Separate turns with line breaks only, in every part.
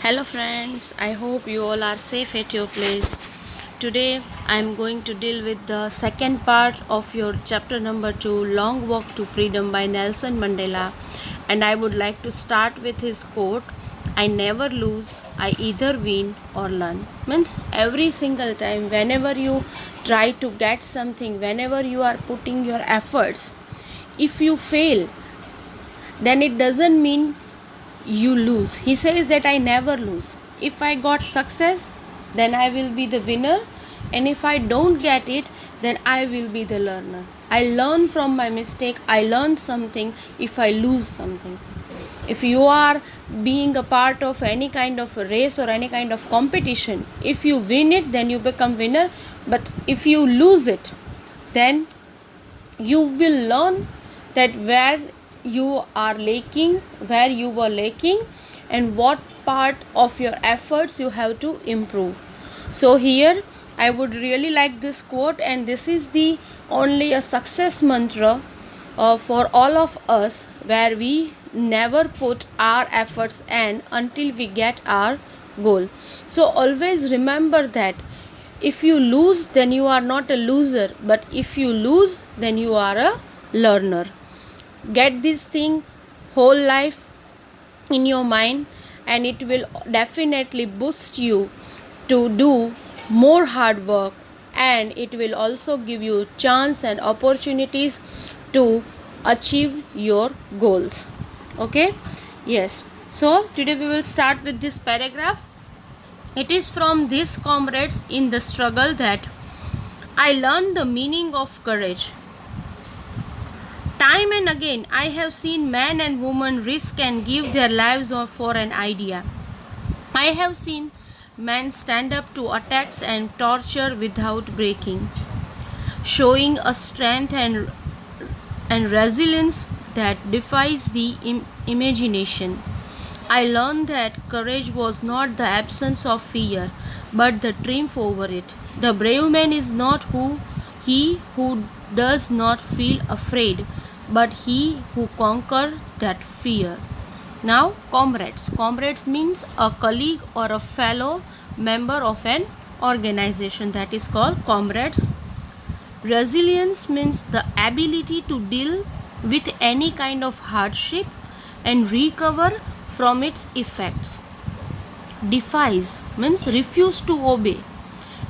Hello friends, I hope you all are safe at your place. Today I am going to deal with the second part of your chapter number 2, Long Walk to Freedom by Nelson Mandela, and I would like to start with his quote, I never lose, I either win or learn. Means every single time whenever you try to get something, whenever you are putting your efforts, if you fail, then it doesn't mean you lose. He says that I never lose. If I got success, then I will be the winner, and if I don't get it, then I will be the learner. I learn from my mistake. I learn something if I lose something. If you are being a part of any kind of a race or any kind of competition, if you win it, then you become winner. But if you lose it, then you will learn that where you are lacking, where you were lacking, and what part of your efforts you have to improve. So here I would really like this quote, and this is the only a success mantra for all of us, where we never put our efforts and until we get our goal. So always remember that if you lose, then you are not a loser, but if you lose, then you are a learner. Get this thing whole life in your mind, and it will definitely boost you to do more hard work, and it will also give you chance and opportunities to achieve your goals. Okay, yes, so today we will start with this paragraph. It is from these comrades in the struggle that I learned the meaning of courage. Time and again, I have seen men and women risk and give their lives for an idea. I have seen men stand up to attacks and torture without breaking, showing a strength and resilience that defies the imagination. I learned that courage was not the absence of fear, but the triumph over it. The brave man is not he who does not feel afraid, but he who conquers that fear. Now, comrades. Comrades means a colleague or a fellow member of an organization, that is called comrades. Resilience means the ability to deal with any kind of hardship and recover from its effects. Defies means refuse to obey,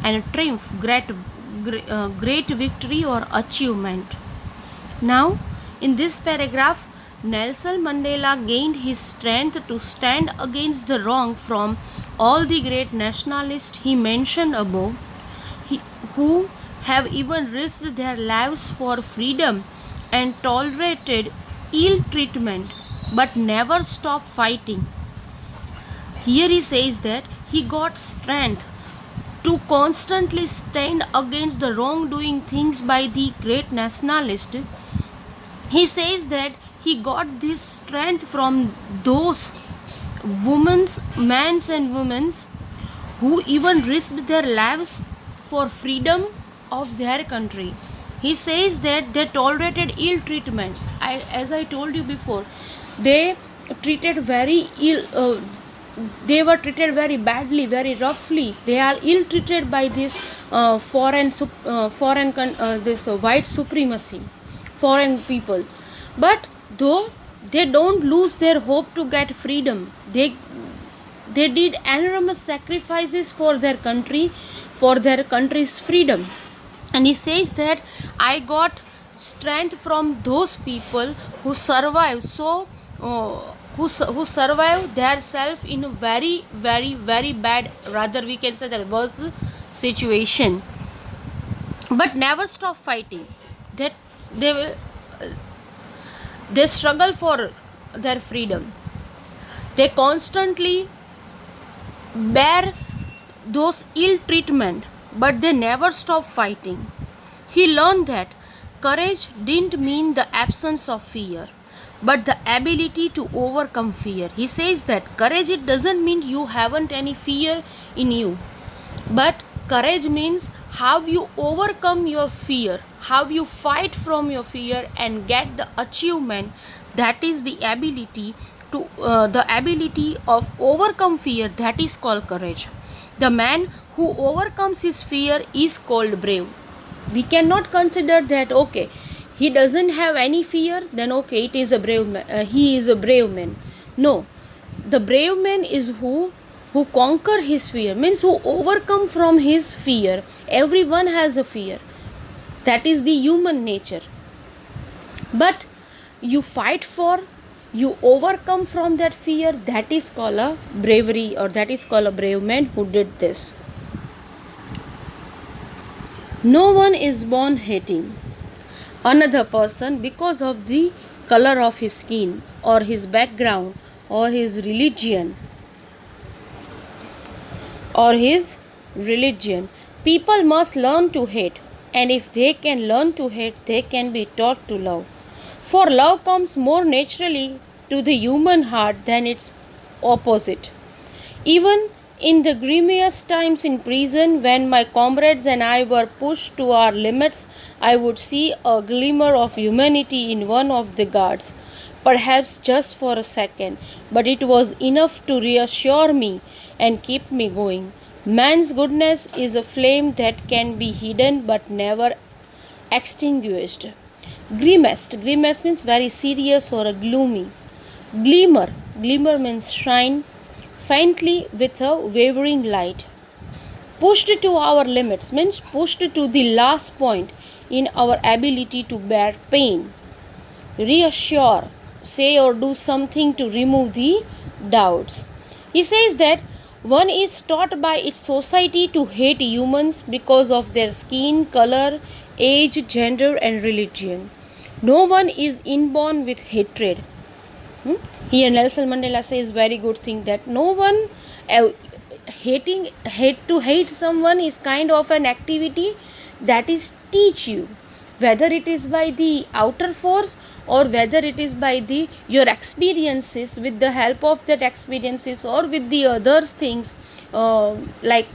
and triumph, great victory or achievement. Now, in this paragraph, Nelson Mandela gained his strength to stand against the wrong from all the great nationalists he mentioned above, who have even risked their lives for freedom and tolerated ill treatment but never stopped fighting. Here he says that he got strength to constantly stand against the wrongdoing things by the great nationalist. He says that he got this strength from those men and women who even risked their lives for freedom of their country. He says that they tolerated ill treatment. As I told you before, they treated very ill. They were treated very badly, very roughly. They are ill treated by this this white supremacy, foreign people. But though they don't lose their hope to get freedom, they did enormous sacrifices for their country, for their country's freedom. And he says that I got strength from those people who survive who survive their self in a very bad, rather we can say that worse situation, but never stop fighting. That they they struggle for their freedom. They constantly bear those ill treatment, but they never stop fighting. He learned that courage didn't mean the absence of fear, but the ability to overcome fear. He says that courage, it doesn't mean you haven't any fear in you, but courage means how you overcome your fear, how you fight from your fear and get the achievement. That is the ability to the ability of overcome fear, that is called courage. The man who overcomes his fear is called brave. We cannot consider that okay, he doesn't have any fear, then okay, it is a brave man, he is a brave man. No, the brave man is who conquer his fear, means who overcome from his fear. Everyone has a fear, that is the human nature, but you fight for, you overcome from that fear, that is called a bravery, or that is called a brave man who did this. No one is born hating another person because of the color of his skin or his background or his religion People must learn to hate, and if they can learn to hate, they can be taught to love. For love comes more naturally to the human heart than its opposite. Even in the grimmiest times in prison, when my comrades and I were pushed to our limits, I would see a glimmer of humanity in one of the guards, perhaps just for a second, but it was enough to reassure me and keep me going. Man's goodness is a flame that can be hidden but never extinguished. Grimmest means very serious or a gloomy. Glimmer means shine faintly with a wavering light. Pushed to our limits means pushed to the last point in our ability to bear pain. Reassure, say or do something to remove the doubts. He says that one is taught by its society to hate humans because of their skin, color, age, gender, and religion. No one is inborn with hatred. Here Nelson Mandela says very good thing, that no one hate someone is kind of an activity that is teach you, whether it is by the outer force or whether it is by the your experiences, with the help of that experiences or with the others things, like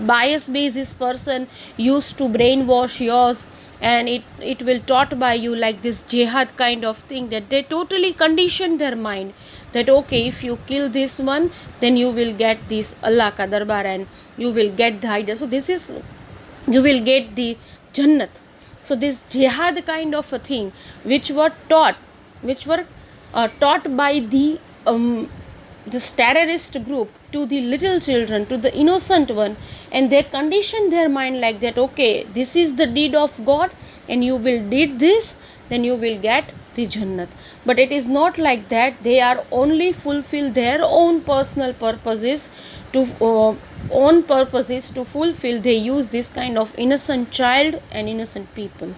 bias basis person used to brainwash yours, and it will taught by you like this jihad kind of thing, that they totally condition their mind that okay, if you kill this one, then you will get this Allah ka darbar and you will get the idea, so this is, you will get the Jannat. So this jihad kind of a thing which were taught by this terrorist group to the little children, to the innocent one, and they condition their mind like that okay, this is the deed of God and you will did this, then you will get the Jannat. But it is not like that. They are only fulfill their own personal purposes to fulfill. They use this kind of innocent child and innocent people.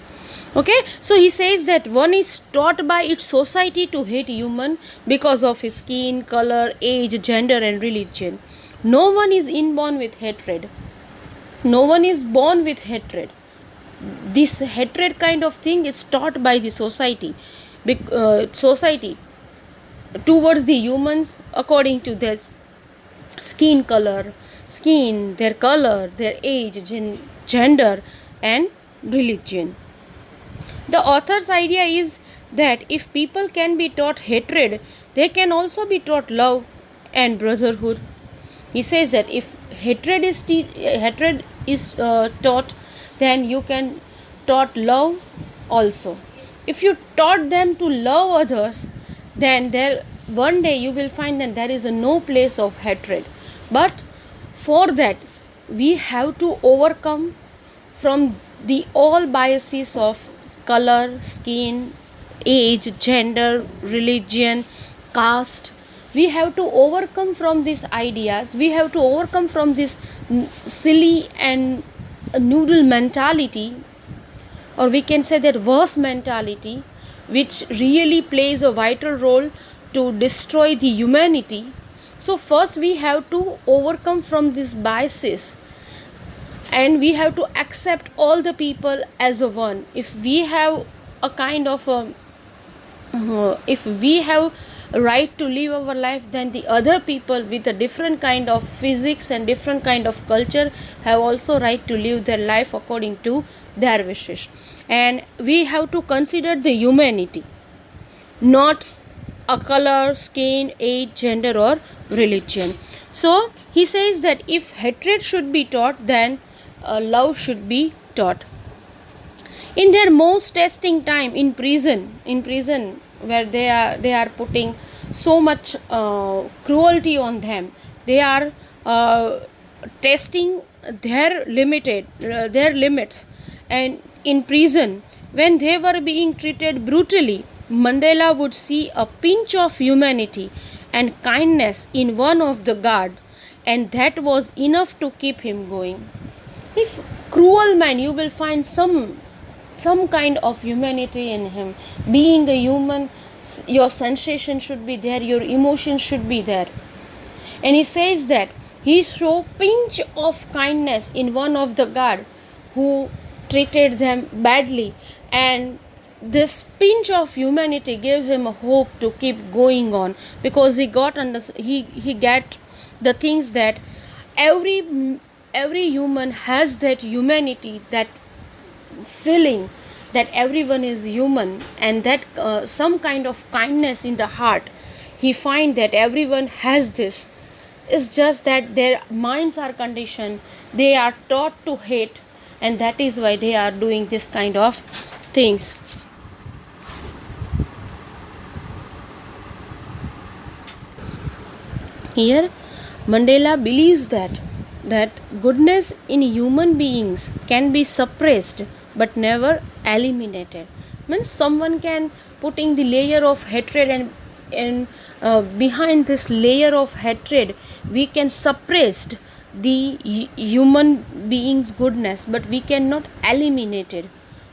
Okay, so he says that one is taught by its society to hate human because of his skin, color, age, gender, and religion. No one is inborn with hatred. No one is born with hatred. This hatred kind of thing is taught by the society towards the humans according to their skin, their color, their age, gender, and religion. The author's idea is that if people can be taught hatred, they can also be taught love and brotherhood. He says that if hatred is taught, then you can taught love also. If you taught them to love others, then there one day you will find that there is no place of hatred. But for that, we have to overcome from the all biases of color, skin, age, gender, religion, caste. We have to overcome from these ideas. We have to overcome from this silly and noodle mentality, or we can say that worse mentality, which really plays a vital role to destroy the humanity. So first we have to overcome from these biases, and we have to accept all the people as a one. If we have a kind of if we have a right to live our life, then the other people with a different kind of physics and different kind of culture have also right to live their life according to their wishes. And we have to consider the humanity, not a color, skin, age, gender, or religion. So he says that if hatred should be taught, then love should be taught. In their most testing time in prison where they are putting so much cruelty on them, they are testing their limits. And in prison, when they were being treated brutally, Mandela would see a pinch of humanity and kindness in one of the guards, and that was enough to keep him going. If cruel man, you will find some kind of humanity in him. Being a human, your sensation should be there, your emotions should be there. And he says that he saw pinch of kindness in one of the guard who treated them badly, and this pinch of humanity gave him a hope to keep going on, because he get the things that every human has, that humanity, that feeling that everyone is human, and that some kind of kindness in the heart. He find that everyone has this. It's just that their minds are conditioned, they are taught to hate, and that is why they are doing this kind of things. Here Mandela believes that goodness in human beings can be suppressed but never eliminated. Means someone can putting the layer of hatred, and behind this layer of hatred we can suppress the human being's goodness, but we cannot eliminate it.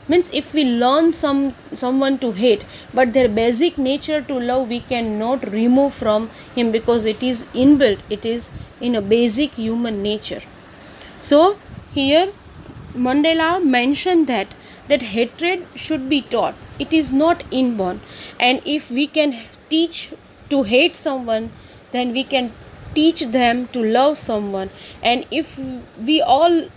Means if we learn someone to hate, but their basic nature to love we cannot remove from him, because it is inbuilt, it is in a basic human nature. So here Mandela mentioned that hatred should be taught, it is not inborn. And if we can teach to hate someone, then we can teach them to love someone. And if we all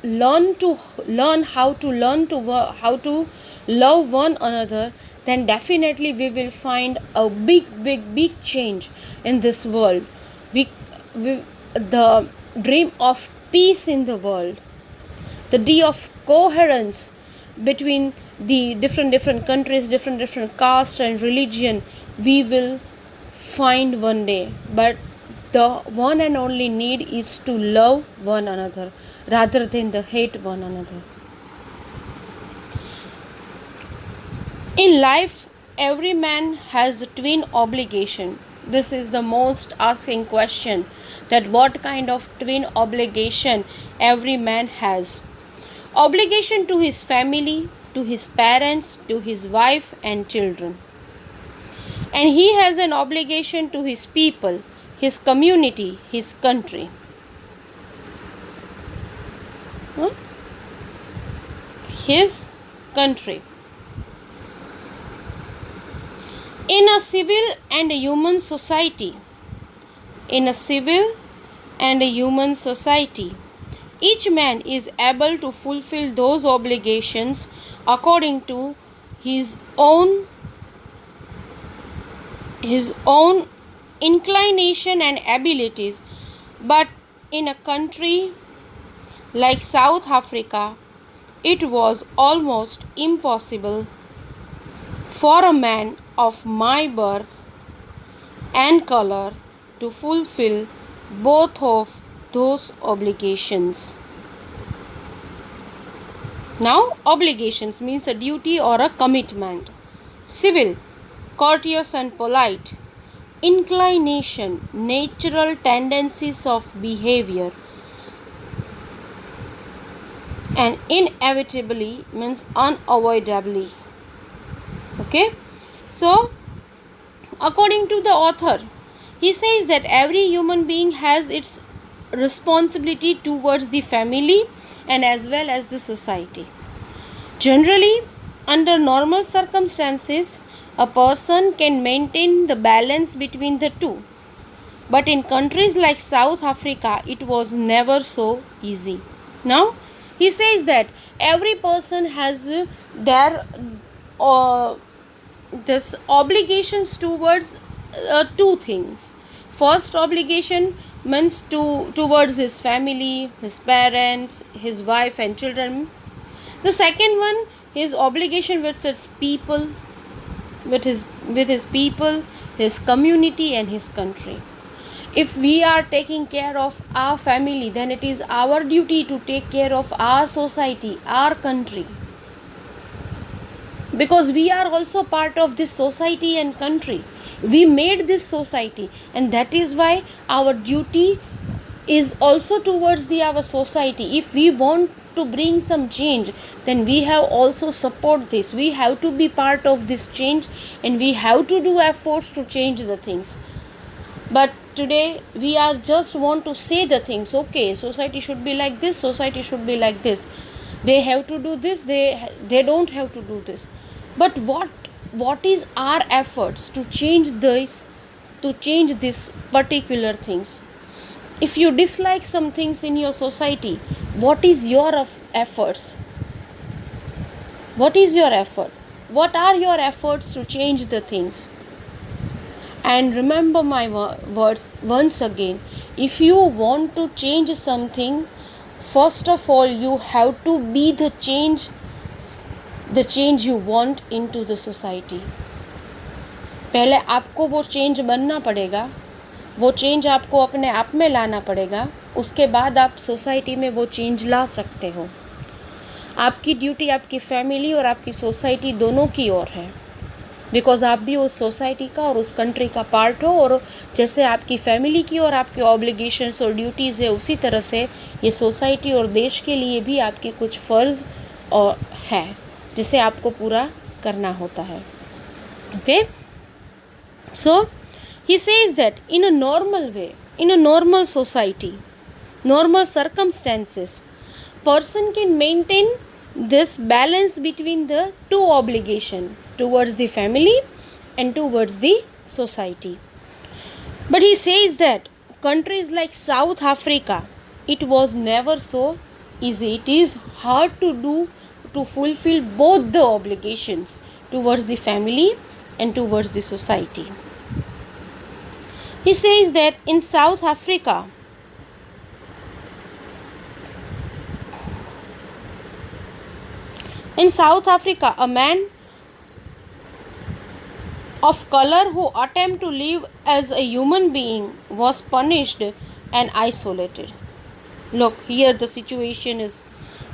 learn how to love one another, then definitely we will find a big change in this world. We the dream of peace in the world, the day of coherence between the different countries, different castes and religion, we will find one day. But the one and only need is to love one another rather than the hate one another. In life, every man has a twin obligation. This is the most asking question, that what kind of twin obligation every man has. Obligation to his family, to his parents, to his wife and children. And he has an obligation to his people, his community, his country. His country. In a civil and a human society, each man is able to fulfill those obligations according to his own inclination and abilities. But in a country like South Africa, it was almost impossible for a man of my birth and color to fulfill both of those obligations. Now, obligations means a duty or a commitment. Civil, courteous and polite. Inclination, natural tendencies of behavior. And inevitably means unavoidably. Okay, so according to the author, he says that every human being has its responsibility towards the family and as well as the society. Generally, under normal circumstances, a person can maintain the balance between the two. But in countries like South Africa, it was never so easy. Now, he says that every person has their this obligations towards two things. First obligation means towards his family, his parents, his wife and children. The second one, his obligation with its people, with his people, his community and his country. If we are taking care of our family, then it is our duty to take care of our society, our country, because we are also part of this society and country. We made this society, and that is why our duty is also towards our society. If we want to bring some change, then we have also support this. We have to be part of this change, and we have to do efforts to change the things. But today we are just want to say the things, okay, society should be like this, society should be like this, they have to do this, they don't have to do this. But what is our efforts to change this particular things? If you dislike some things in your society, what is your efforts? What is your effort? What are your efforts to change the things? And remember my words once again, if you want to change something, first of all you have to be the change you want into the society. पहले आपको वो change बनना पड़ेगा, वो change आपको अपने आप में लाना पड़ेगा, उसके बाद आप सोसाइटी में वो चेंज ला सकते हो. आपकी ड्यूटी आपकी फैमिली और आपकी सोसाइटी दोनों की ओर है, बिकॉज आप भी उस सोसाइटी का और उस कंट्री का पार्ट हो. और जैसे आपकी फैमिली की और आपके ऑब्लिगेशंस और ड्यूटीज़ है, उसी तरह से ये सोसाइटी और देश के लिए भी आपके कुछ फ़र्ज़ और है जिसे आपको पूरा करना होता है. Okay, so he says that in a normal way, in a normal society, normal circumstances, person can maintain this balance between the two obligation towards the family and towards the society. But he says that countries like South Africa, it was never so easy. It is hard to do, to fulfill both the obligations towards the family and towards the society. He says that in South Africa, a man of color who attempted to live as a human being was punished and isolated. Look, here the situation is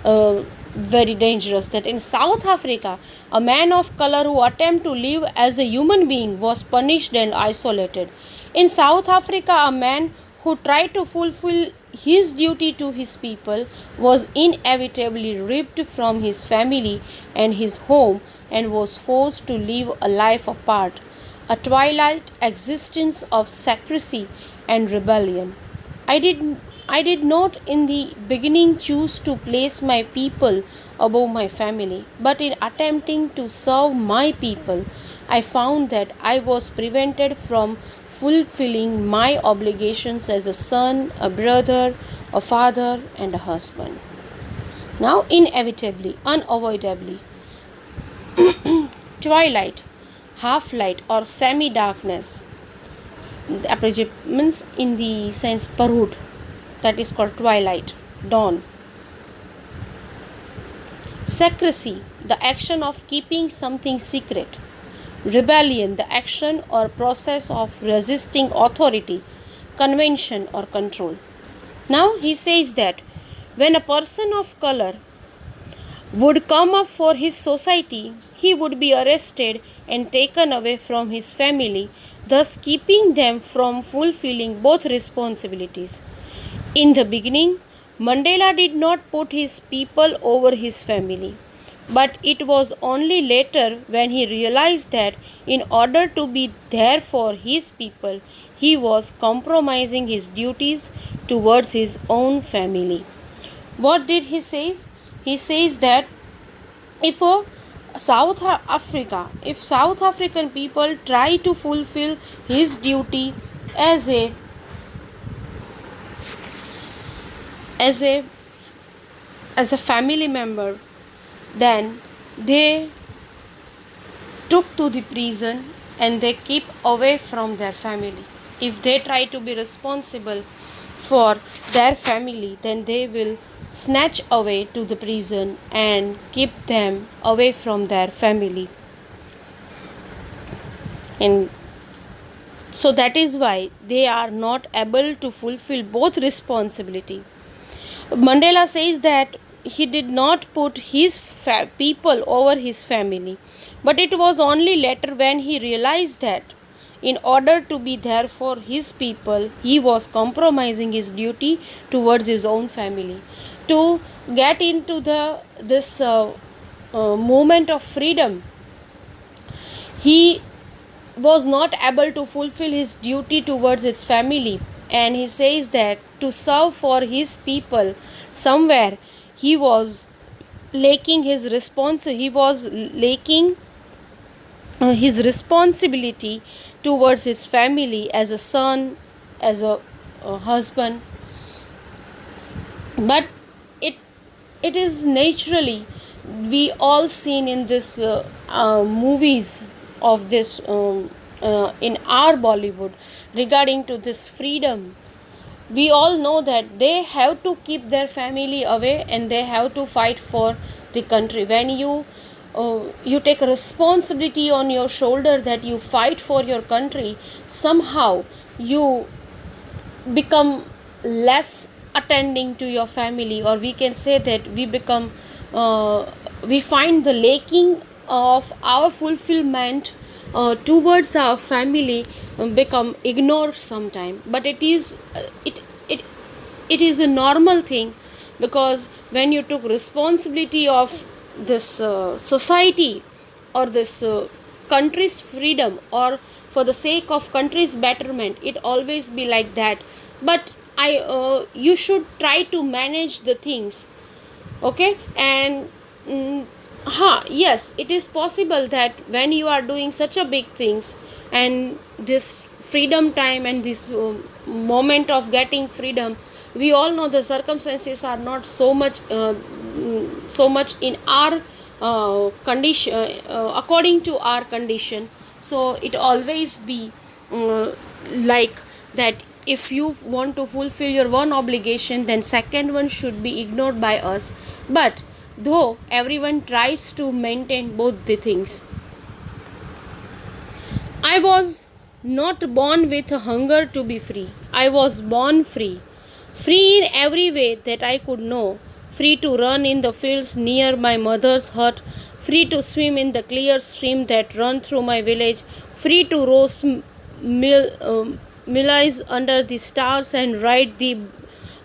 very dangerous, that in South Africa, a man of color who attempted to live as a human being was punished and isolated. In South Africa, a man who tried to fulfill his duty to his people was inevitably ripped from his family and his home and was forced to live a life apart, a twilight existence of secrecy and rebellion. I did not in the beginning choose to place my people above my family, but in attempting to serve my people, I found that I was prevented from fulfilling my obligations as a son, a brother, a father, and a husband. Now, inevitably, unavoidably, twilight, half light, or semi darkness, means in the sense parud, that is called twilight, dawn. Secrecy, the action of keeping something secret. Rebellion, the action or process of resisting authority, convention, or control. Now he says that when a person of color would come up for his society, he would be arrested and taken away from his family, thus keeping them from fulfilling both responsibilities. In the beginning, Mandela did not put his people over his family. But it was only later when he realized that in order to be there for his people, he was compromising his duties towards his own family. What did he say? He says that if South African people try to fulfill his duty as a family member, then they took to the prison and they keep away from their family. If they try to be responsible for their family, then they will snatch away to the prison and keep them away from their family. And so that is why they are not able to fulfill both responsibility. Mandela says that he did not put his people over his family, but it was only later when he realized that in order to be there for his people, he was compromising his duty towards his own family. To get into this moment of freedom, he was not able to fulfill his duty towards his family, and he says that to serve for his people, somewhere he was lacking his responsibility towards his family as a son, as a husband. But it it is naturally, we all seen in this movies of this in our Bollywood regarding to this freedom. We all know that they have to keep their family away and they have to fight for the country. When you take a responsibility on your shoulder that you fight for your country, somehow you become less attending to your family, or we can say that we find the lacking of our fulfillment towards our family become ignored sometime. But it is a normal thing, because when you took responsibility of this society or this country's freedom, or for the sake of country's betterment, it always be like that. But you should try to manage the things, okay? And yes, it is possible that when you are doing such a big things, and this freedom time and this moment of getting freedom, we all know the circumstances are not so much in our condition, according to our condition. So it always be like that, if you want to fulfill your one obligation, then second one should be ignored by us. But though everyone tries to maintain both the things, I was not born with a hunger to be free. I was born free. Free in every way that I could know. Free to run in the fields near my mother's hut. Free to swim in the clear stream that ran through my village. Free to roast maize under the stars and ride the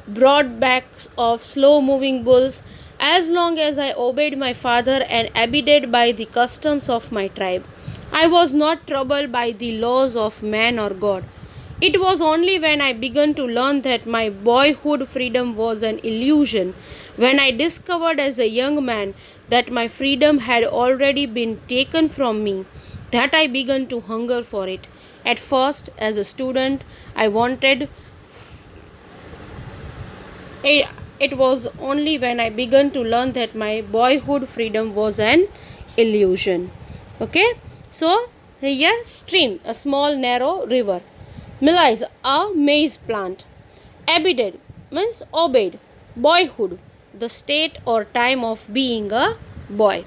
broad backs of slow moving bulls, as long as I obeyed my father and abided by the customs of my tribe. I was not troubled by the laws of man or God. It was only when I began to learn that my boyhood freedom was an illusion, when I discovered as a young man that my freedom had already been taken from me, that I began to hunger for it. At first, as a student, I wanted it. It was only when I began to learn that my boyhood freedom was an illusion. Okay, so here, stream, a small narrow river. Maize, a maize plant. Abided means obeyed. Boyhood, the state or time of being a boy.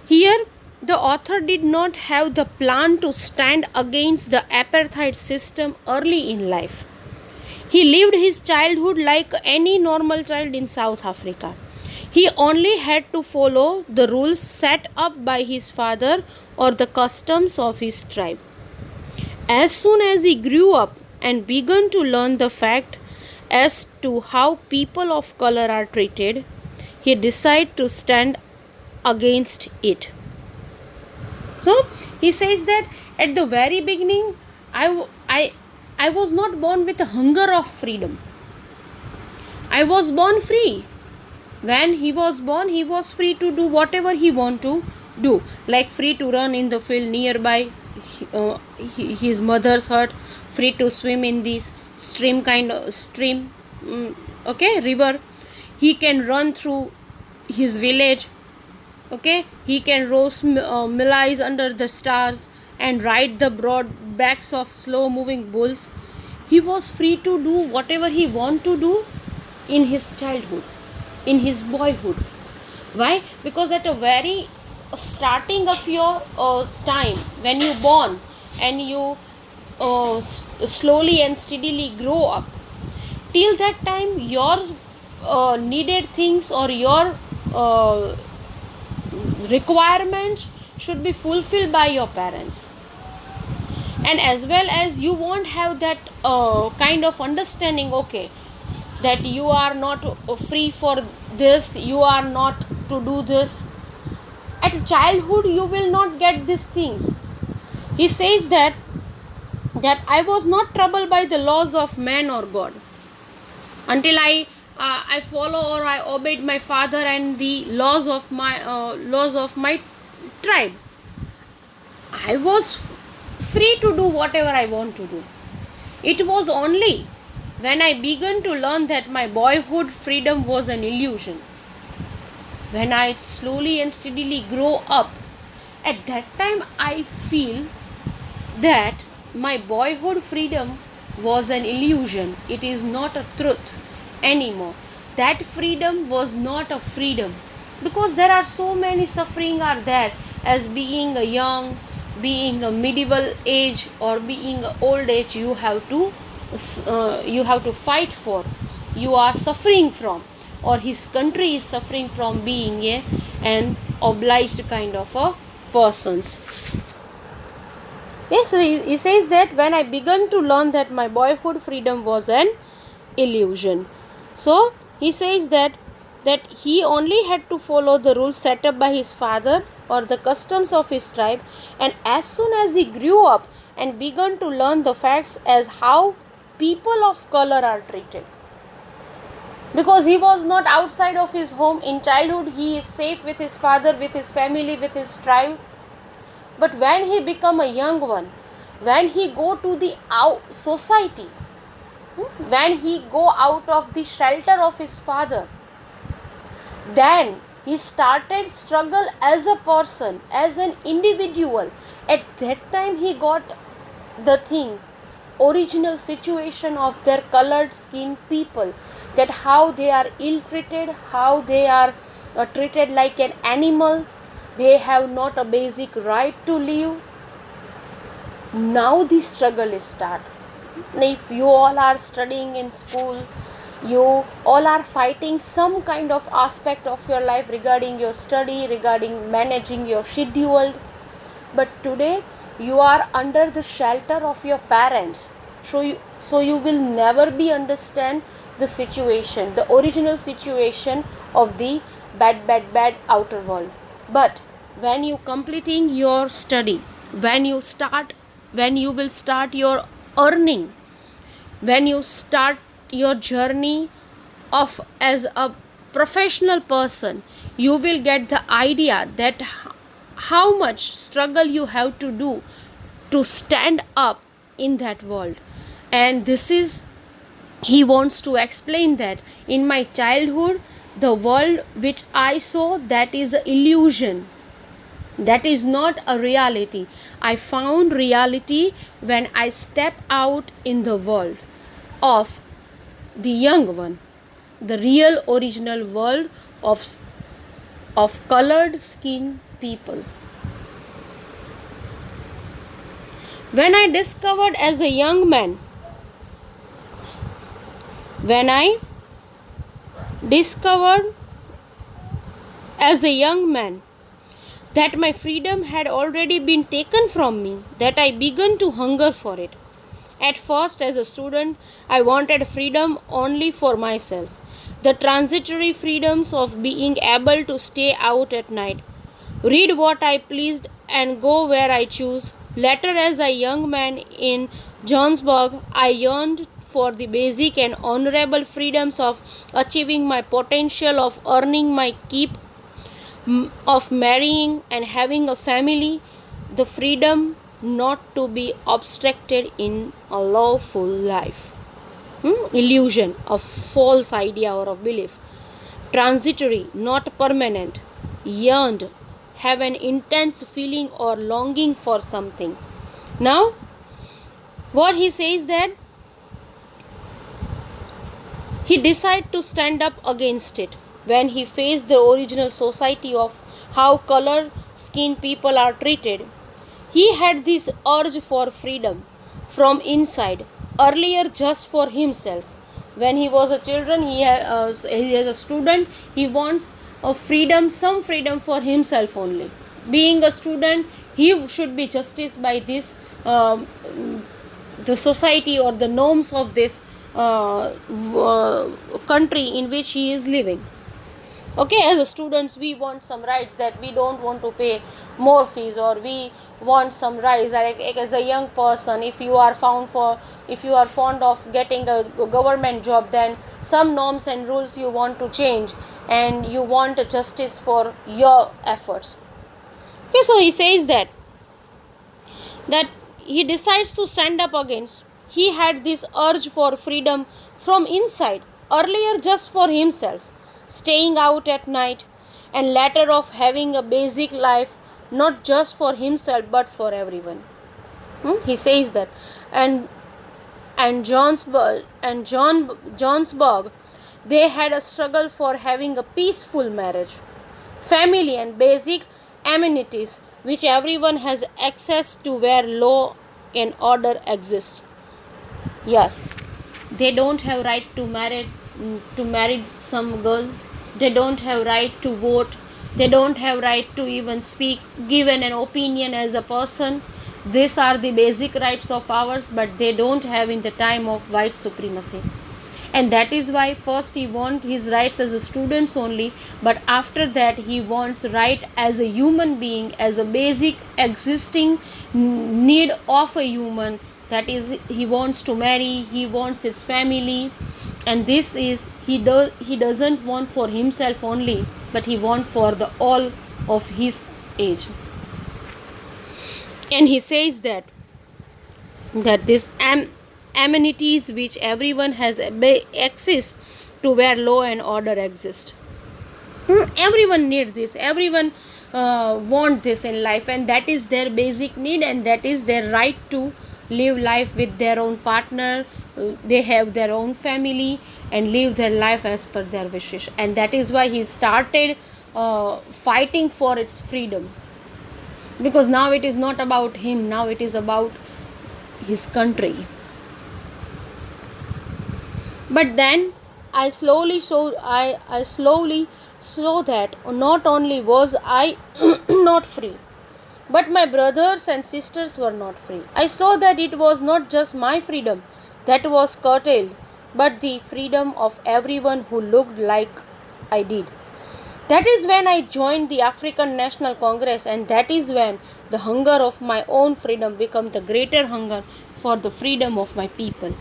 Here, the author did not have the plan to stand against the apartheid system early in life. He lived his childhood like any normal child in South Africa. He only had to follow the rules set up by his father or the customs of his tribe. As soon as he grew up and began to learn the fact as to how people of color are treated, he decided to stand against it. So he says that at the very beginning, I was not born with a hunger of freedom. I was born free. When he was born, he was free to do whatever he want to do, like free to run in the field nearby his mother's hut, free to swim in this stream, okay, river. He can run through his village. Okay, he can roast millies under the stars and ride the broad backs of slow moving bulls. He was free to do whatever he want to do in his childhood, in his boyhood. Why? Because at a very starting of your time, when you born and you slowly and steadily grow up, till that time your needed things or your uh, requirements should be fulfilled by your parents. And as well as you won't have that kind of understanding, okay, that you are not free for this, you are not to do this. At childhood you will not get these things. He says that I was not troubled by the laws of man or God until I follow or I obeyed my father and the laws of my tribe. I was free to do whatever I want to do. It was only when I began to learn that my boyhood freedom was an illusion, when I slowly and steadily grow up, at that time I feel that my boyhood freedom was an illusion. It is not a truth anymore. That freedom was not a freedom, because there are so many suffering are there, as being a young, being a medieval age, or being a old age. You have to fight for, you are suffering from, or his country is suffering from being an obliged kind of a persons. Yes, so he says that when I began to learn that my boyhood freedom was an illusion. So he says that he only had to follow the rules set up by his father or the customs of his tribe, and as soon as he grew up and began to learn the facts as how people of color are treated, because he was not outside of his home in childhood, he is safe with his father, with his family, with his tribe. But when he become a young one, when he go to the society, when he go out of the shelter of his father, then he started struggle as a person, as an individual. At that time he got the thing, original situation of their colored skin people, that how they are ill treated, how they are treated like an animal, they have not a basic right to live. Now the struggle is start. If you all are studying in school, you all are fighting some kind of aspect of your life regarding your study, regarding managing your schedule. But today you are under the shelter of your parents, so you will never be understand the situation, the original situation of the bad outer world. But when you completing your study, when you will start your earning, when you start your journey of as a professional person, you will get the idea that how much struggle you have to do to stand up in that world. And this is, he wants to explain that in my childhood, the world which I saw, that is an illusion, that is not a reality. I found reality when I step out in the world of the young one, the real original world of colored skin people. When I discovered as a young man, when I discovered as a young man that my freedom had already been taken from me, that I began to hunger for it. At first, as a student, I wanted freedom only for myself, the transitory freedoms of being able to stay out at night, read what I pleased, and go where I chose. Later, as a young man in Johannesburg, I yearned for the basic and honorable freedoms of achieving my potential, of earning my keep, of marrying and having a family, the freedom not to be obstructed in a lawful life. Illusion, a false idea or of belief. Transitory, not permanent. Yearned, have an intense feeling or longing for something. Now, what he says that he decided to stand up against it when he faced the original society of how color skinned people are treated. He had this urge for freedom from inside, earlier just for himself. When he was a children, he as a student, he wants a freedom, some freedom for himself only. Being a student, he should be justice by this the society or the norms of this country in which he is living. Okay, as a students we want some rights, that we don't want to pay more fees, or we want some rights, like as a young person, if you are fond of getting a government job, then some norms and rules you want to change, and you want a justice for your efforts. Okay, so he says that he decides to stand up against. He had this urge for freedom from inside, earlier just for himself, staying out at night, and later of having a basic life, not just for himself but for everyone. He says that, and Johnsburg, they had a struggle for having a peaceful marriage, family, and basic amenities which everyone has access to where law and order exist. Yes, they don't have right to marry some girl. They don't have right to vote. They don't have right to even speak, give an opinion as a person. These are the basic rights of ours, but they don't have in the time of white supremacy. And that is why first he wants his rights as a students only, but after that he wants right as a human being, as a basic existing need of a human. That is, he wants to marry, he wants his family, and this is he doesn't want for himself only, but he wants for the all of his age. And he says that this amenities which everyone has access to where law and order exist. Everyone needs this, everyone want this in life, and that is their basic need, and that is their right to live life with their own partner. They have their own family and live their life as per their wishes, and that is why he started fighting for its freedom, because now it is not about him, now it is about his country. But then I slowly saw that not only was I not free, but my brothers and sisters were not free. I saw that it was not just my freedom that was curtailed, but the freedom of everyone who looked like I did. That is when I joined the African National Congress, and that is when the hunger of my own freedom became the greater hunger for the freedom of my people.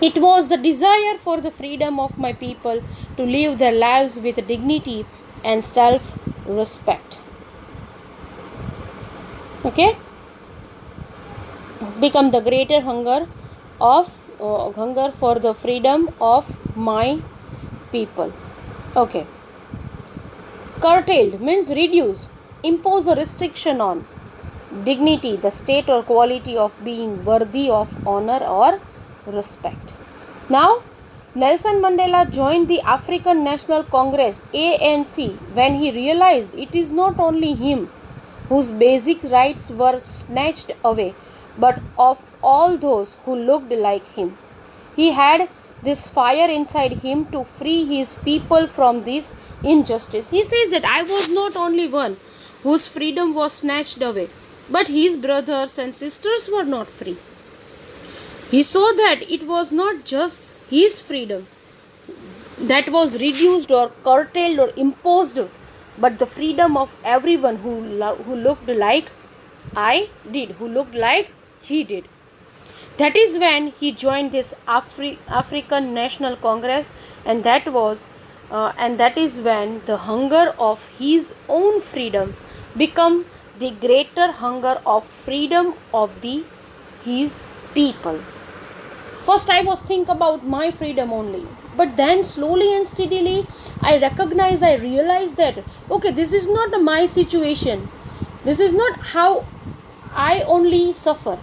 It was the desire for the freedom of my people to live their lives with dignity and self-respect. Okay? Become the greater hunger for the freedom of my people. Okay. Curtailed means reduce, impose a restriction on dignity, the state or quality of being worthy of honor or respect. Now, Nelson Mandela joined the African National Congress ANC when he realized it is not only him whose basic rights were snatched away, but of all those who looked like him. He had this fire inside him to free his people from this injustice. He says that I was not only one whose freedom was snatched away, but his brothers and sisters were not free. He saw that it was not just his freedom that was reduced or curtailed or imposed, but the freedom of everyone who looked like I did, who looked like he did. That is when he joined this African National Congress, and that is when the hunger of his own freedom became the greater hunger of freedom of his people. First I was think about my freedom only, but then slowly and steadily I realized that okay, this is not my situation, this is not how I only suffer,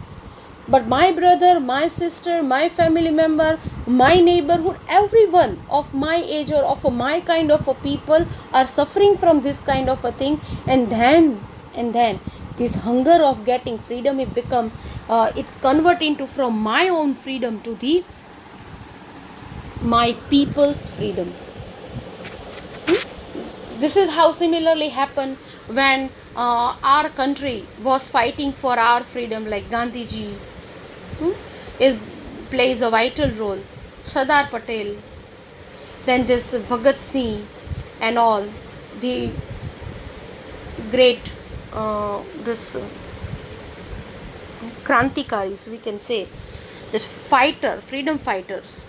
but my brother, my sister, my family member, my neighborhood, everyone of my age or of my kind of a people are suffering from this kind of a thing. And then this hunger of getting freedom, it become it's convert into from my own freedom to the my people's freedom. This is how similarly happened when our country was fighting for our freedom, like Gandhiji it plays a vital role, Sardar Patel, then this Bhagat Singh and all the great this Krantikaris, we can say, this freedom fighters,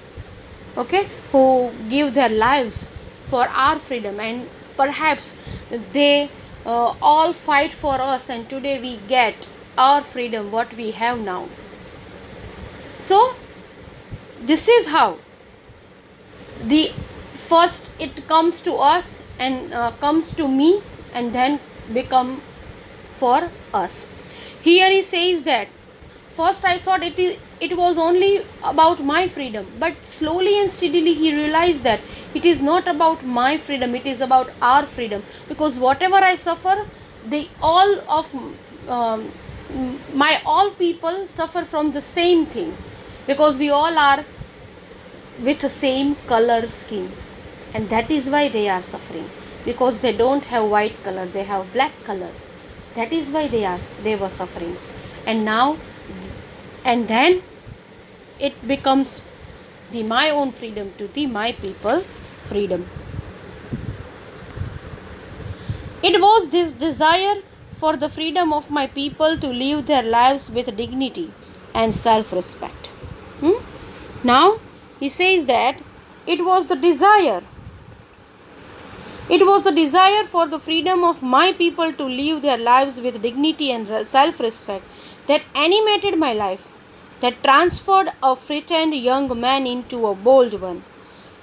okay, who give their lives for our freedom, and perhaps they all fight for us, and today we get our freedom what we have now. So this is how the first it comes to us and comes to me, and then become for us. Here he says that first I thought it was only about my freedom, but slowly and steadily he realized that it is not about my freedom, it is about our freedom, because whatever I suffer, they all of my all people suffer from the same thing, because we all are with the same color skin, and that is why they are suffering, because they don't have white color, they have black color. That is why they were suffering. And then it becomes the my own freedom to the my people freedom. It was this desire for the freedom of my people to live their lives with dignity and self-respect. Now he says that it was the desire for the freedom of my people to live their lives with dignity and self-respect that animated my life, that transformed a frightened young man into a bold one,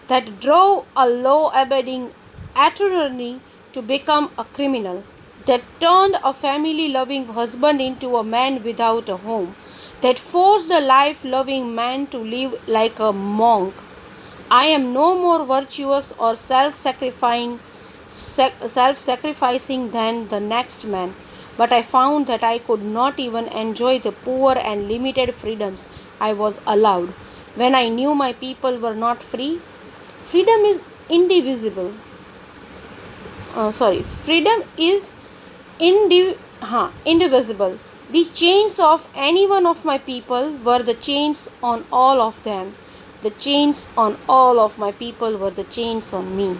that drove a law-abiding attorney to become a criminal, that turned a family-loving husband into a man without a home, that forced a life-loving man to live like a monk. I am no more virtuous or self-sacrificing than the next man, but I found that I could not even enjoy the poor and limited freedoms I was allowed when I knew my people were not free. Freedom is indivisible. Freedom is indivisible. The chains of any one of my people were the chains on all of them. The chains on all of my people were the chains on me.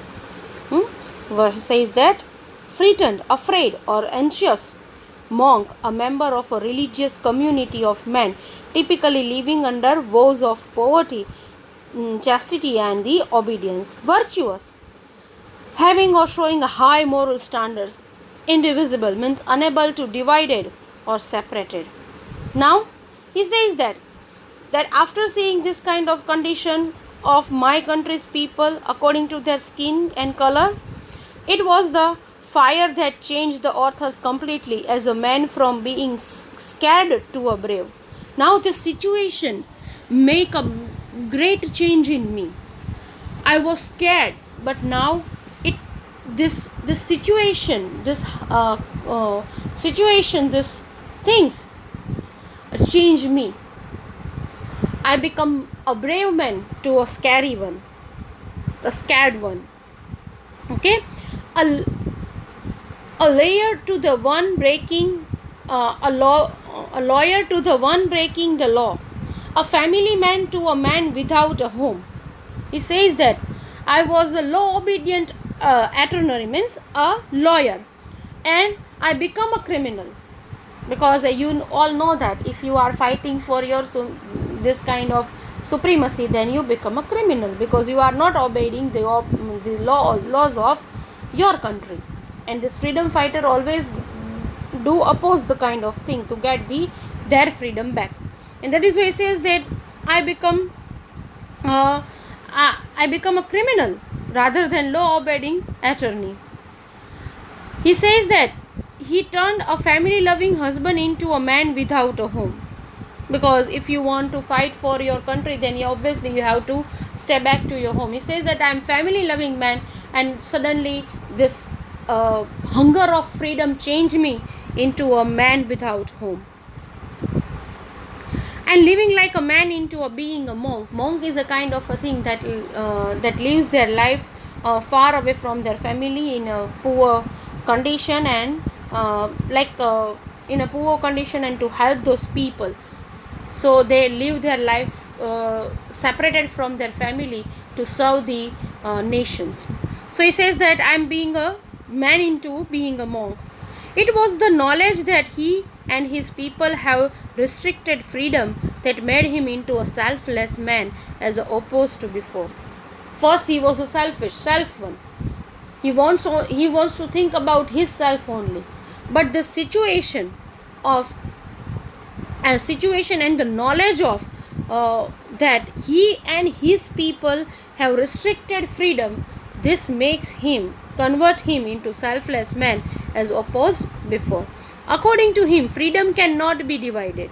Where he says that frightened, afraid, or anxious monk, a member of a religious community of men, typically living under vows of poverty, chastity, and the obedience. Virtuous, having or showing high moral standards. Indivisible means unable to divided or separated. Now he says that after seeing this kind of condition of my country's people according to their skin and color, it was the fire that changed the authors completely as a man from being scared to a brave. Now this situation make a great change in me. I was scared, but now this things change me. I become a brave man to a scary one, a scared one. Okay, a lawyer to the one breaking a lawyer to the one breaking the law, a family man to a man without a home. He says that I was a law obedient attorney, means a lawyer, and I become a criminal, because you all know that if you are fighting for your this kind of supremacy, then you become a criminal, because you are not obeying the laws of your country. And this freedom fighter always do oppose the kind of thing to get their freedom back. And that is why he says that I become I become a criminal rather than law-abiding attorney. He says that he turned a family-loving husband into a man without a home. Because if you want to fight for your country, then you have to step back to your home. He says that I am family-loving man, and suddenly this hunger of freedom changed me into a man without home. And living like a man into a being a monk. Monk is a kind of a thing that lives their life far away from their family in a poor condition, and in a poor condition, and to help those people. So they live their life separated from their family to serve the nations. So he says that I am being a man into being a monk. It was the knowledge that he and his people have restricted freedom that made him into a selfless man as opposed to before. First he was a self one. He wants to think about his self only. But the situation and the knowledge of that he and his people have restricted freedom, this makes him convert him into selfless man as opposed before. According to him, freedom cannot be divided.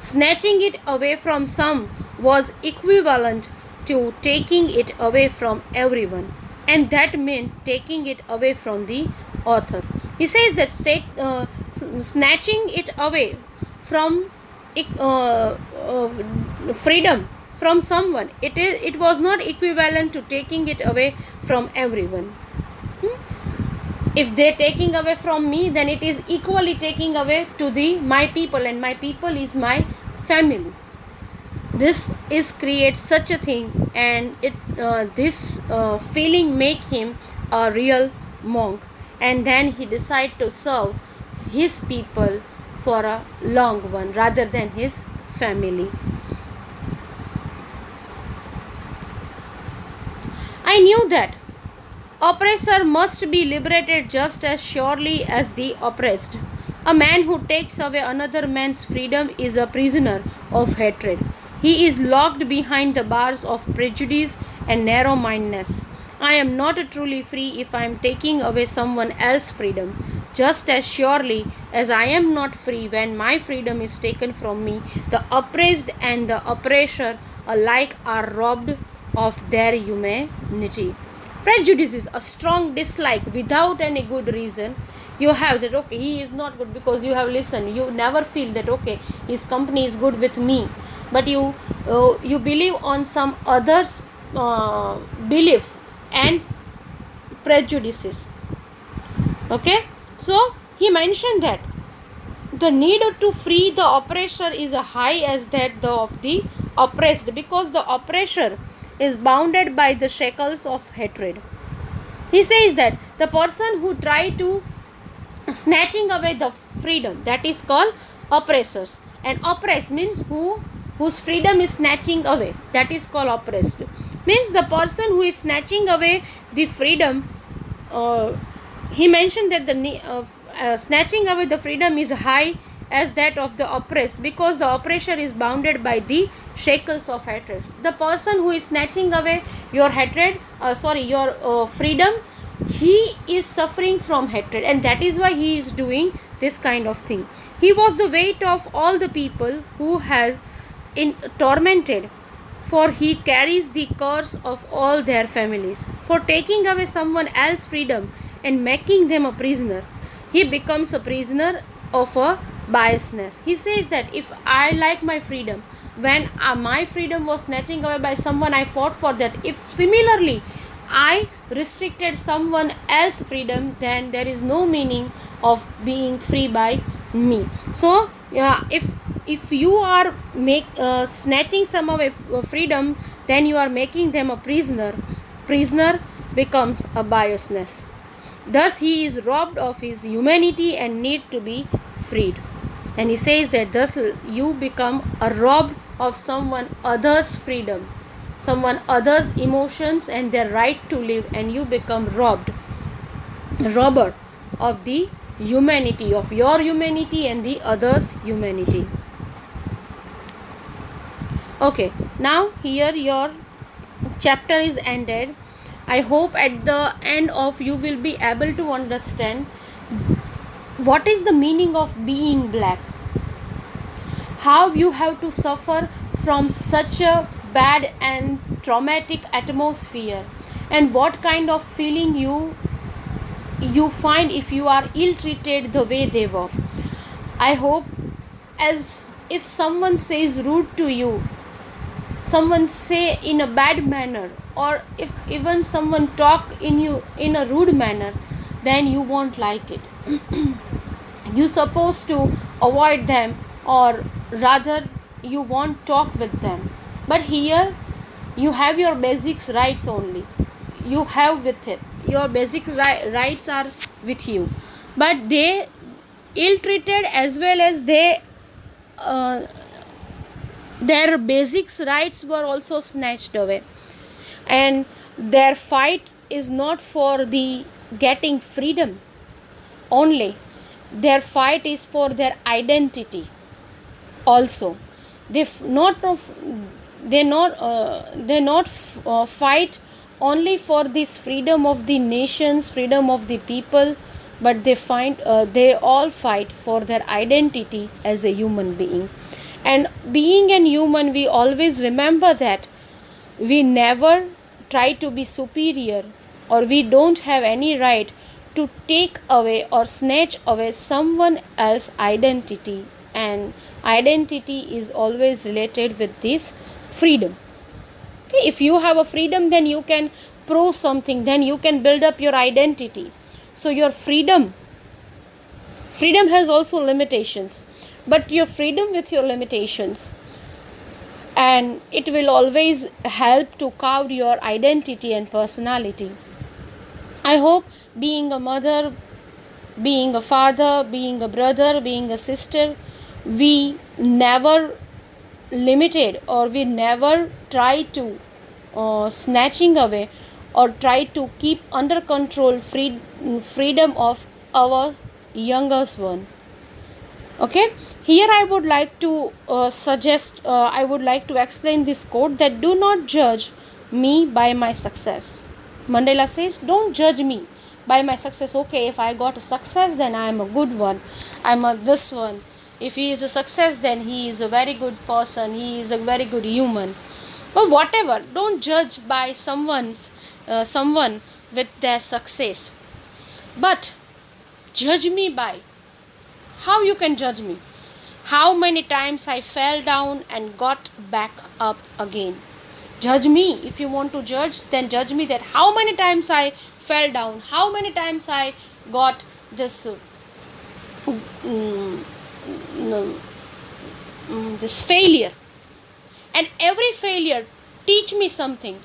Snatching it away from some was equivalent to taking it away from everyone, and that meant taking it away from the author. He says that snatching it away from freedom from someone, it was not equivalent to taking it away from everyone. If they're taking away from me, then it is equally taking away to my people, and my people is my family. This is create such a thing, and this feeling make him a real monk, and then he decide to serve his people for a long one rather than his family. I knew that oppressor must be liberated just as surely as the oppressed. A man who takes away another man's freedom is a prisoner of hatred. He is locked behind the bars of prejudice and narrow-mindedness. I am not truly free if I am taking away someone else's freedom, just as surely as I am not free when my freedom is taken from me. The oppressed and the oppressor alike are robbed of their humanity. Prejudice is a strong dislike without any good reason. You have that, okay, he is not good because you have listened. You never feel that, okay, his company is good with me. But you believe on some others' beliefs and prejudices. Okay? So, he mentioned that the need to free the oppressor is as high as that of the oppressed, because the oppressor is bounded by the shackles of hatred. He says that the person who try to snatching away the freedom, that is called oppressors, and oppressed means whose freedom is snatching away, that is called oppressed. Means the person who is snatching away the freedom, he mentioned that the snatching away the freedom is high as that of the oppressed, because the oppressor is bounded by the shackles of hatred. The person who is snatching away your freedom, he is suffering from hatred, and that is why he is doing this kind of thing. He was the weight of all the people who has tormented, for he carries the curse of all their families. For taking away someone else's freedom and making them a prisoner, he becomes a prisoner of a biasness. He says that if I like my freedom, when my freedom was snatching away by someone, I fought for that. If similarly I restricted someone else's freedom, then there is no meaning of being free by me. So if you are snatching some away freedom, then you are making them a prisoner. Prisoner becomes a biasness. Thus he is robbed of his humanity and need to be freed. And he says that thus you become a robbed of someone other's freedom, someone other's emotions and their right to live, and you become robber of the humanity, of your humanity and the other's humanity. Okay, now here your chapter is ended. I hope at the end of you will be able to understand what is the meaning of being black, how you have to suffer from such a bad and traumatic atmosphere, and what kind of feeling you find if you are ill treated the way they were. I hope, as if someone says rude to you, someone say in a bad manner, or if even someone talk in you in a rude manner, then you won't like it. You supposed to avoid them, or rather you won't talk with them. But here you have your basics rights only, you have with it, your basic rights are with you, but they ill treated as well as they uh, their basics rights were also snatched away, and their fight is not for the getting freedom only, their fight is for their identity also. They not fight only for this freedom of the nations, freedom of the people, but they all fight for their identity as a human being. And being a human, we always remember that we never try to be superior, or we don't have any right to take away or snatch away someone else's identity, and identity is always related with this freedom. Okay, if you have a freedom, then you can prove something, then you can build up your identity. So your freedom has also limitations, but your freedom with your limitations, and it will always help to carve your identity and personality. I hope being a mother, being a father, being a brother, being a sister, we never limited, or we never try to snatching away or try to keep under control freedom of our youngest one. Okay, here I would like to I would like to explain this quote, that do not judge me by my success. Mandela says, don't judge me by my success. Okay, if I got a success, then I am a good one, I'm a this one. If he is a success, then he is a very good person, he is a very good human. But whatever, don't judge by someone with their success, but judge me by how you can judge me, how many times I fell down and got back up again. Judge me. If you want to judge, then judge me that how many times I fell down, how many times I got this this failure, and every failure teach me something.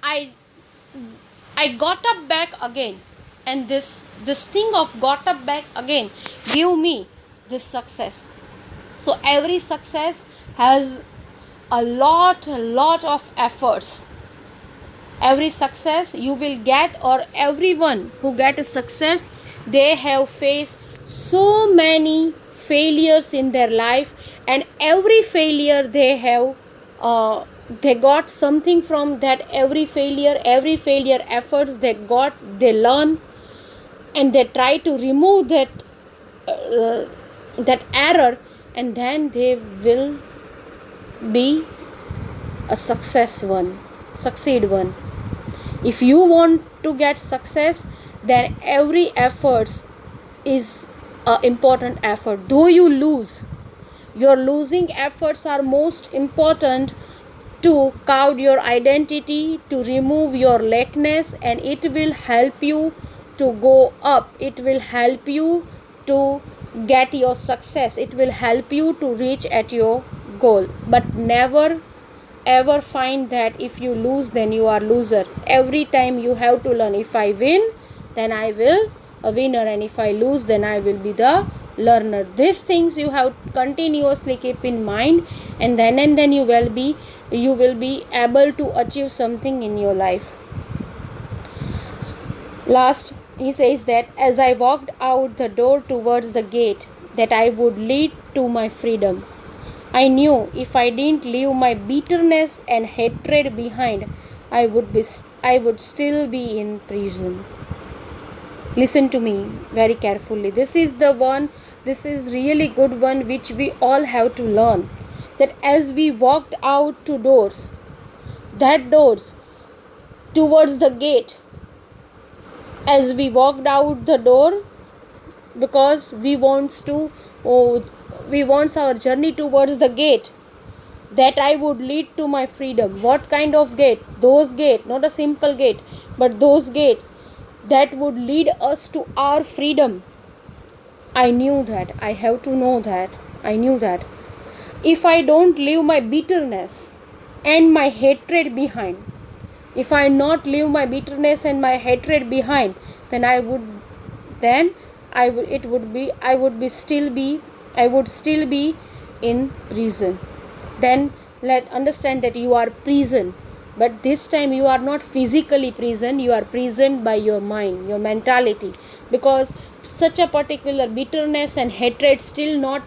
I got up back again, and this thing of got up back again give me this success. So every success has a lot of efforts. Every success you will get, or everyone who get a success, they have faced so many failures in their life, and every failure they have they got something from that. Every failure efforts they got, they learn, and they try to remove that error, and then they will be a succeed one. If you want to get success, then every effort is an important effort. Though you lose, your losing efforts are most important to carve your identity, to remove your lackness, and it will help you to go up. It will help you to get your success. It will help you to reach at your goal. But never ever find that if you lose, then you are loser. Every time you have to learn, if I win, then I will a winner, and if I lose, then I will be the learner. These things you have continuously keep in mind, and then you will be able to achieve something in your life. Last, he says that as I walked out the door towards the gate that I would lead to my freedom, I knew if I didn't leave my bitterness and hatred behind, I would still be in prison. Listen to me very carefully. This is really good one which we all have to learn. That as we walked out to doors, that doors towards the gate, as we walked out the door, because we wants our journey towards the gate, that I would lead to my freedom. What kind of gate? Those gate, not a simple gate, but those gate that would lead us to our freedom. I knew that. I have to know that. I knew that. If I don't leave my bitterness and my hatred behind, if I not leave my bitterness and my hatred behind, then I would still be in prison. Then let understand that you are prison, but this time you are not physically prison, you are prisoned by your mind, your mentality, because such a particular bitterness and hatred still not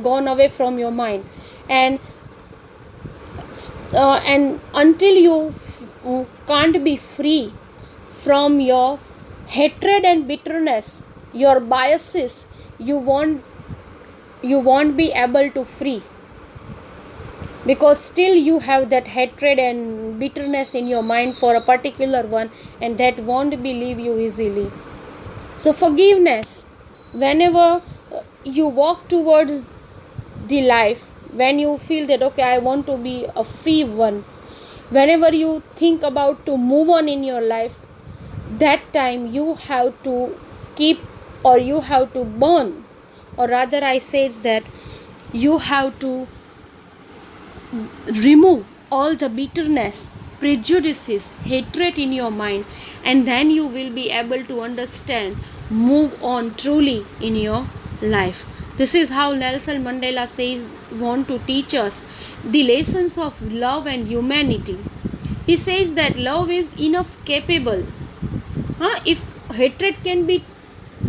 gone away from your mind. And until you can't be free from your hatred and bitterness, your biases, you won't be able to free, because still you have that hatred and bitterness in your mind for a particular one, and that won't be leave you easily. So forgiveness, whenever you walk towards the life, when you feel that okay, I want to be a free one, whenever you think about to move on in your life, that time you have to keep, or you have to burn, or rather I say that you have to remove all the bitterness, prejudices, hatred in your mind, and then you will be able to understand, move on truly in your life. This is how Nelson Mandela says, want to teach us the lessons of love and humanity. He says that love is enough capable. If hatred can be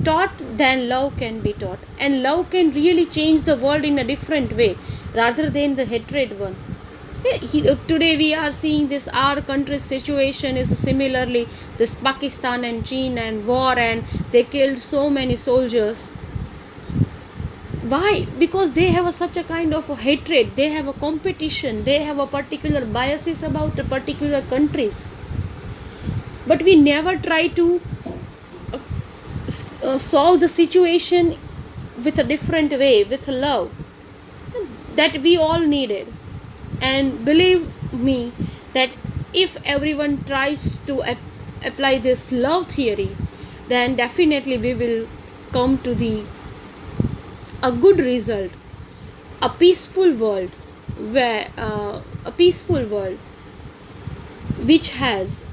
taught, then love can be taught, and love can really change the world in a different way rather than the hatred one. Today we are seeing this, our country's situation is similarly this Pakistan and China and war, and they killed so many soldiers. Why? Because they have such a kind of a hatred, they have a competition, they have a particular biases about a particular countries. But we never try to solve the situation with a different way, with love that we all needed. And believe me that if everyone tries to apply this love theory, then definitely we will come to a good result, a peaceful world, where a peaceful world which has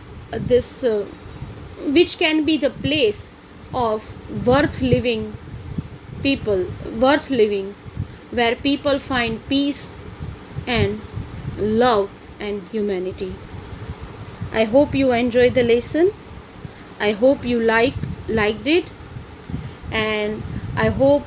which can be the place of worth living people, worth living, where people find peace and love and humanity. I hope you enjoyed the lesson. I hope you liked it, and I hope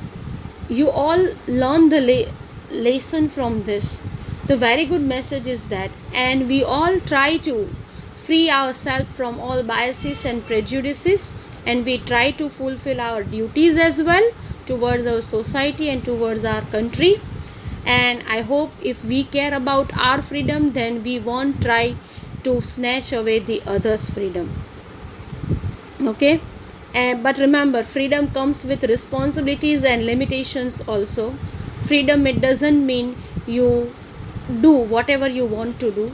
you all learn the lesson from this. The very good message is that, and we all try to free ourselves from all biases and prejudices, and we try to fulfill our duties as well towards our society and towards our country. And I hope if we care about our freedom, then we won't try to snatch away the others' freedom. Okay? But remember, freedom comes with responsibilities and limitations also. Freedom, it doesn't mean you do whatever you want to do.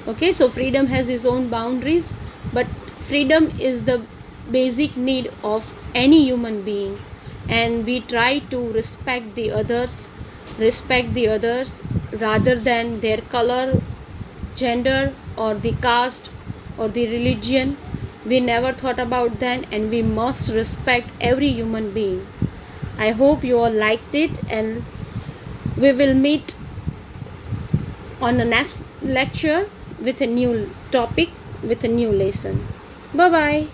Okay, so freedom has its own boundaries, but freedom is the basic need of any human being, and we try to respect the others rather than their color, gender, or the caste or the religion. We never thought about that, and we must respect every human being. I hope you all liked it, and we will meet on the next lecture with a new topic, with a new lesson. Bye bye.